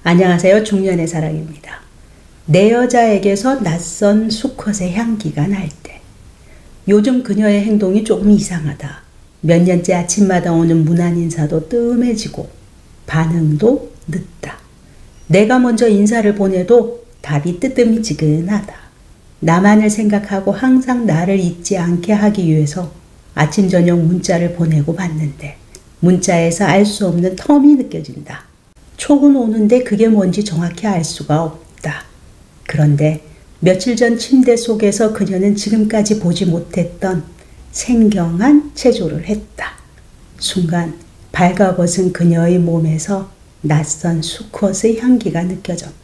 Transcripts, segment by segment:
안녕하세요. 중년의 사랑입니다. 내 여자에게서 낯선 수컷의 향기가 날 때, 요즘 그녀의 행동이 조금 이상하다. 몇 년째 아침마다 오는 무난 인사도 뜸해지고 반응도 늦다. 내가 먼저 인사를 보내도 답이 뜨뜻미지근하다. 나만을 생각하고 항상 나를 잊지 않게 하기 위해서 아침 저녁 문자를 보내고 받는데 문자에서 알 수 없는 텀이 느껴진다. 촉은 오는데 그게 뭔지 정확히 알 수가 없다. 그런데 며칠 전 침대 속에서 그녀는 지금까지 보지 못했던 생경한 체조를 했다. 순간 발가벗은 그녀의 몸에서 낯선 수컷의 향기가 느껴졌다.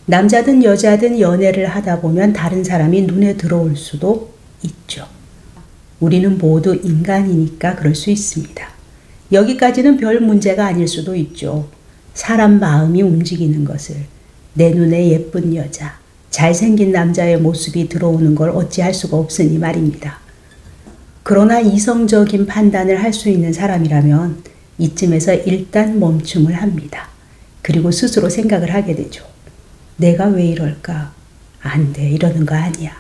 남자든 여자든 연애를 하다 보면 다른 사람이 눈에 들어올 수도 있죠. 우리는 모두 인간이니까 그럴 수 있습니다. 여기까지는 별 문제가 아닐 수도 있죠. 사람 마음이 움직이는 것을 내 눈에 예쁜 여자, 잘생긴 남자의 모습이 들어오는 걸 어찌할 수가 없으니 말입니다. 그러나 이성적인 판단을 할 수 있는 사람이라면 이쯤에서 일단 멈춤을 합니다. 그리고 스스로 생각을 하게 되죠. 내가 왜 이럴까? 안 돼, 이러는 거 아니야.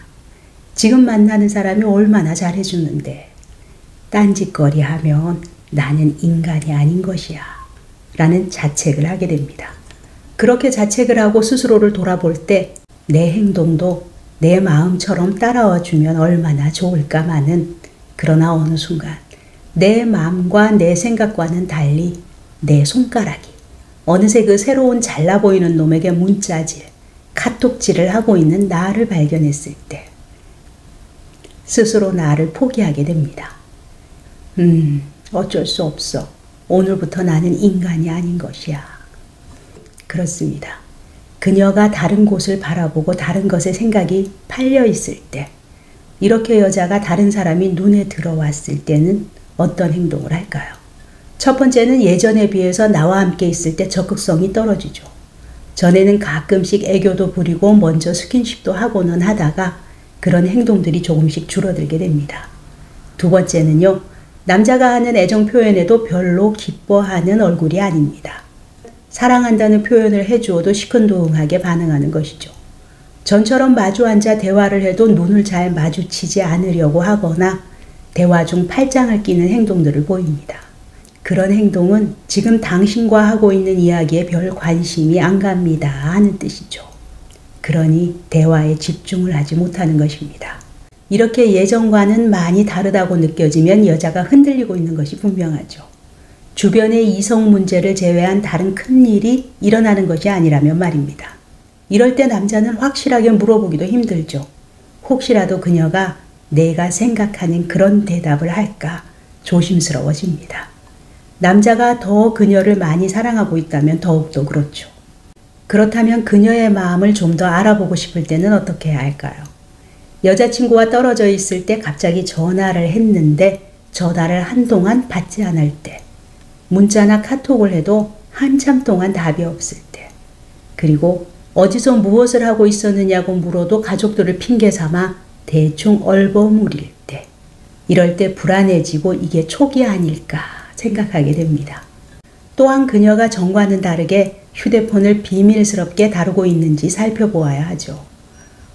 지금 만나는 사람이 얼마나 잘해주는데 딴짓거리 하면 나는 인간이 아닌 것이야 라는 자책을 하게 됩니다. 그렇게 자책을 하고 스스로를 돌아볼 때 내 행동도 내 마음처럼 따라와 주면 얼마나 좋을까마는, 그러나 어느 순간 내 마음과 내 생각과는 달리 내 손가락이 어느새 그 새로운 잘나 보이는 놈에게 문자질, 카톡질을 하고 있는 나를 발견했을 때 스스로 나를 포기하게 됩니다. 어쩔 수 없어. 오늘부터 나는 인간이 아닌 것이야. 그렇습니다. 그녀가 다른 곳을 바라보고 다른 것에 생각이 팔려 있을 때, 이렇게 여자가 다른 사람이 눈에 들어왔을 때는 어떤 행동을 할까요? 첫 번째는 예전에 비해서 나와 함께 있을 때 적극성이 떨어지죠. 전에는 가끔씩 애교도 부리고 먼저 스킨십도 하고는 하다가 그런 행동들이 조금씩 줄어들게 됩니다. 두 번째는요, 남자가 하는 애정 표현에도 별로 기뻐하는 얼굴이 아닙니다. 사랑한다는 표현을 해주어도 시큰둥하게 반응하는 것이죠. 전처럼 마주 앉아 대화를 해도 눈을 잘 마주치지 않으려고 하거나 대화 중 팔짱을 끼는 행동들을 보입니다. 그런 행동은 지금 당신과 하고 있는 이야기에 별 관심이 안 갑니다 하는 뜻이죠. 그러니 대화에 집중을 하지 못하는 것입니다. 이렇게 예전과는 많이 다르다고 느껴지면 여자가 흔들리고 있는 것이 분명하죠. 주변의 이성 문제를 제외한 다른 큰 일이 일어나는 것이 아니라면 말입니다. 이럴 때 남자는 확실하게 물어보기도 힘들죠. 혹시라도 그녀가 내가 생각하는 그런 대답을 할까 조심스러워집니다. 남자가 더 그녀를 많이 사랑하고 있다면 더욱더 그렇죠. 그렇다면 그녀의 마음을 좀 더 알아보고 싶을 때는 어떻게 해야 할까요? 여자친구와 떨어져 있을 때 갑자기 전화를 했는데 전화를 한동안 받지 않을 때, 문자나 카톡을 해도 한참 동안 답이 없을 때, 그리고 어디서 무엇을 하고 있었느냐고 물어도 가족들을 핑계 삼아 대충 얼버무릴 때, 이럴 때 불안해지고 이게 촉이 아닐까 생각하게 됩니다. 또한 그녀가 전과는 다르게 휴대폰을 비밀스럽게 다루고 있는지 살펴보아야 하죠.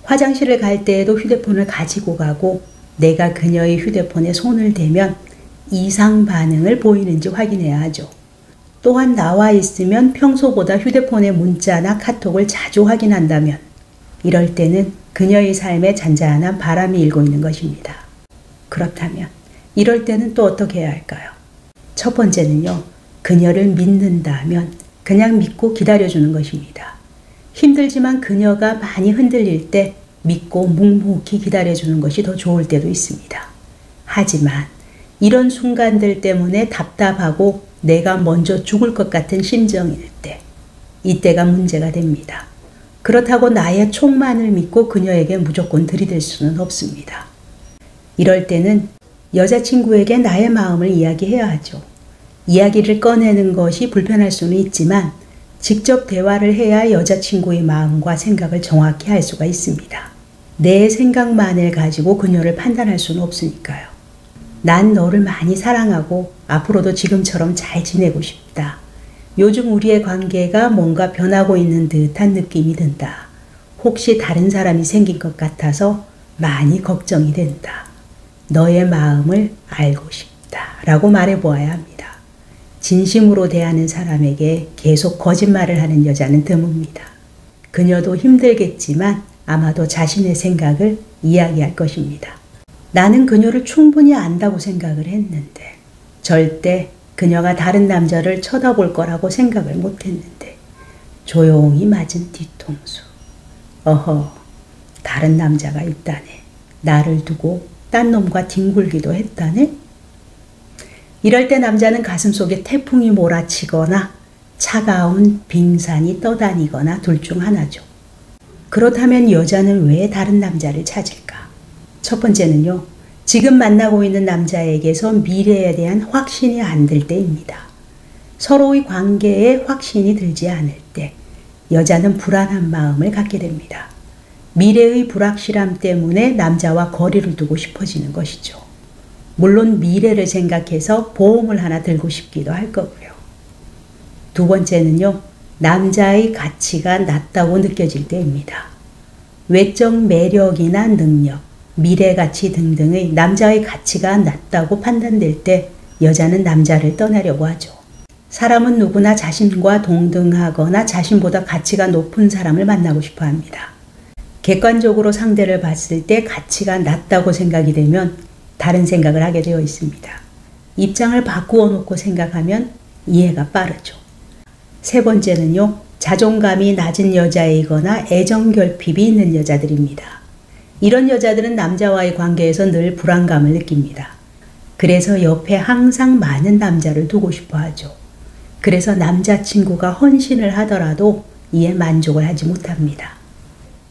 화장실을 갈 때에도 휴대폰을 가지고 가고 내가 그녀의 휴대폰에 손을 대면 이상 반응을 보이는지 확인해야 하죠. 또한 나와 있으면 평소보다 휴대폰의 문자나 카톡을 자주 확인한다면 이럴 때는 그녀의 삶에 잔잔한 바람이 일고 있는 것입니다. 그렇다면 이럴 때는 또 어떻게 해야 할까요? 첫 번째는요, 그녀를 믿는다면 그냥 믿고 기다려주는 것입니다. 힘들지만 그녀가 많이 흔들릴 때 믿고 묵묵히 기다려주는 것이 더 좋을 때도 있습니다. 하지만 이런 순간들 때문에 답답하고 내가 먼저 죽을 것 같은 심정일 때, 이때가 문제가 됩니다. 그렇다고 나의 촉만을 믿고 그녀에게 무조건 들이댈 수는 없습니다. 이럴 때는 여자친구에게 나의 마음을 이야기해야 하죠. 이야기를 꺼내는 것이 불편할 수는 있지만 직접 대화를 해야 여자친구의 마음과 생각을 정확히 알 수가 있습니다. 내 생각만을 가지고 그녀를 판단할 수는 없으니까요. 난 너를 많이 사랑하고 앞으로도 지금처럼 잘 지내고 싶다. 요즘 우리의 관계가 뭔가 변하고 있는 듯한 느낌이 든다. 혹시 다른 사람이 생긴 것 같아서 많이 걱정이 된다. 너의 마음을 알고 싶다. 라고 말해보아야 합니다. 진심으로 대하는 사람에게 계속 거짓말을 하는 여자는 드뭅니다. 그녀도 힘들겠지만 아마도 자신의 생각을 이야기할 것입니다. 나는 그녀를 충분히 안다고 생각을 했는데 절대 그녀가 다른 남자를 쳐다볼 거라고 생각을 못했는데 조용히 맞은 뒤통수. 어허, 다른 남자가 있다네. 나를 두고 딴 놈과 뒹굴기도 했다네. 이럴 때 남자는 가슴속에 태풍이 몰아치거나 차가운 빙산이 떠다니거나 둘 중 하나죠. 그렇다면 여자는 왜 다른 남자를 찾을까? 첫 번째는요. 지금 만나고 있는 남자에게서 미래에 대한 확신이 안 들 때입니다. 서로의 관계에 확신이 들지 않을 때 여자는 불안한 마음을 갖게 됩니다. 미래의 불확실함 때문에 남자와 거리를 두고 싶어지는 것이죠. 물론 미래를 생각해서 보험을 하나 들고 싶기도 할 거고요. 두 번째는요. 남자의 가치가 낮다고 느껴질 때입니다. 외적 매력이나 능력, 미래 가치 등등의 남자의 가치가 낮다고 판단될 때 여자는 남자를 떠나려고 하죠. 사람은 누구나 자신과 동등하거나 자신보다 가치가 높은 사람을 만나고 싶어 합니다. 객관적으로 상대를 봤을 때 가치가 낮다고 생각이 되면 다른 생각을 하게 되어 있습니다. 입장을 바꾸어 놓고 생각하면 이해가 빠르죠. 세 번째는요. 자존감이 낮은 여자이거나 애정결핍이 있는 여자들입니다. 이런 여자들은 남자와의 관계에서 늘 불안감을 느낍니다. 그래서 옆에 항상 많은 남자를 두고 싶어 하죠. 그래서 남자친구가 헌신을 하더라도 이에 만족을 하지 못합니다.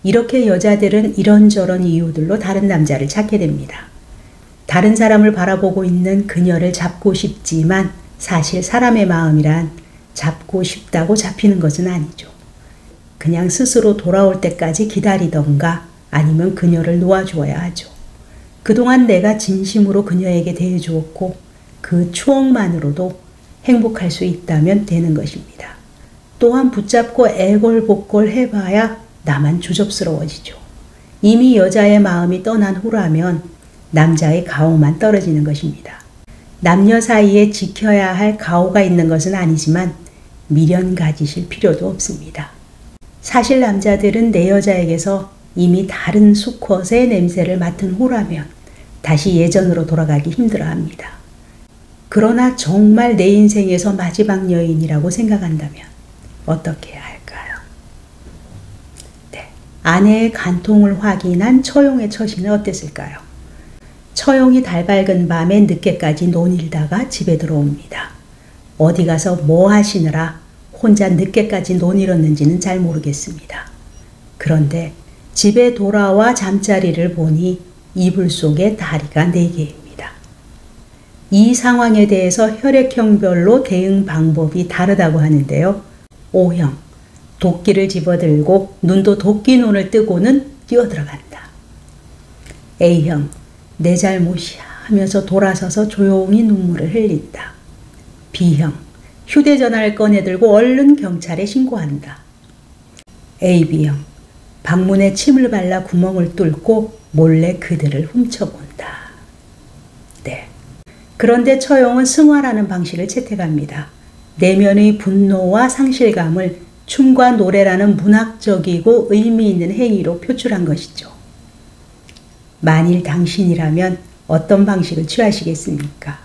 이렇게 여자들은 이런저런 이유들로 다른 남자를 찾게 됩니다. 다른 사람을 바라보고 있는 그녀를 잡고 싶지만 사실 사람의 마음이란 잡고 싶다고 잡히는 것은 아니죠. 그냥 스스로 돌아올 때까지 기다리던가 아니면 그녀를 놓아주어야 하죠. 그동안 내가 진심으로 그녀에게 대해주었고 그 추억만으로도 행복할 수 있다면 되는 것입니다. 또한 붙잡고 애걸복걸 해봐야 나만 주접스러워지죠. 이미 여자의 마음이 떠난 후라면 남자의 가오만 떨어지는 것입니다. 남녀 사이에 지켜야 할 가오가 있는 것은 아니지만 미련 가지실 필요도 없습니다. 사실 남자들은 내 여자에게서 이미 다른 수컷의 냄새를 맡은 후라면 다시 예전으로 돌아가기 힘들어합니다. 그러나 정말 내 인생에서 마지막 여인이라고 생각한다면 어떻게 해야 할까요? 네, 아내의 간통을 확인한 처용의 처신은 어땠을까요? 처용이 달밝은 밤에 늦게까지 논일다가 집에 들어옵니다. 어디 가서 뭐 하시느라 혼자 늦게까지 논일었는지는 잘 모르겠습니다. 그런데 집에 돌아와 잠자리를 보니 이불 속에 다리가 4개입니다. 이 상황에 대해서 혈액형별로 대응 방법이 다르다고 하는데요. O형, 도끼를 집어들고 눈도 도끼 눈을 뜨고는 뛰어들어간다. A형, 내 잘못이야 하면서 돌아서서 조용히 눈물을 흘린다. B형, 휴대전화를 꺼내들고 얼른 경찰에 신고한다. AB형, 방문에 침을 발라 구멍을 뚫고 몰래 그들을 훔쳐본다. 네. 그런데 처용은 승화라는 방식을 채택합니다. 내면의 분노와 상실감을 춤과 노래라는 문학적이고 의미 있는 행위로 표출한 것이죠. 만일 당신이라면 어떤 방식을 취하시겠습니까?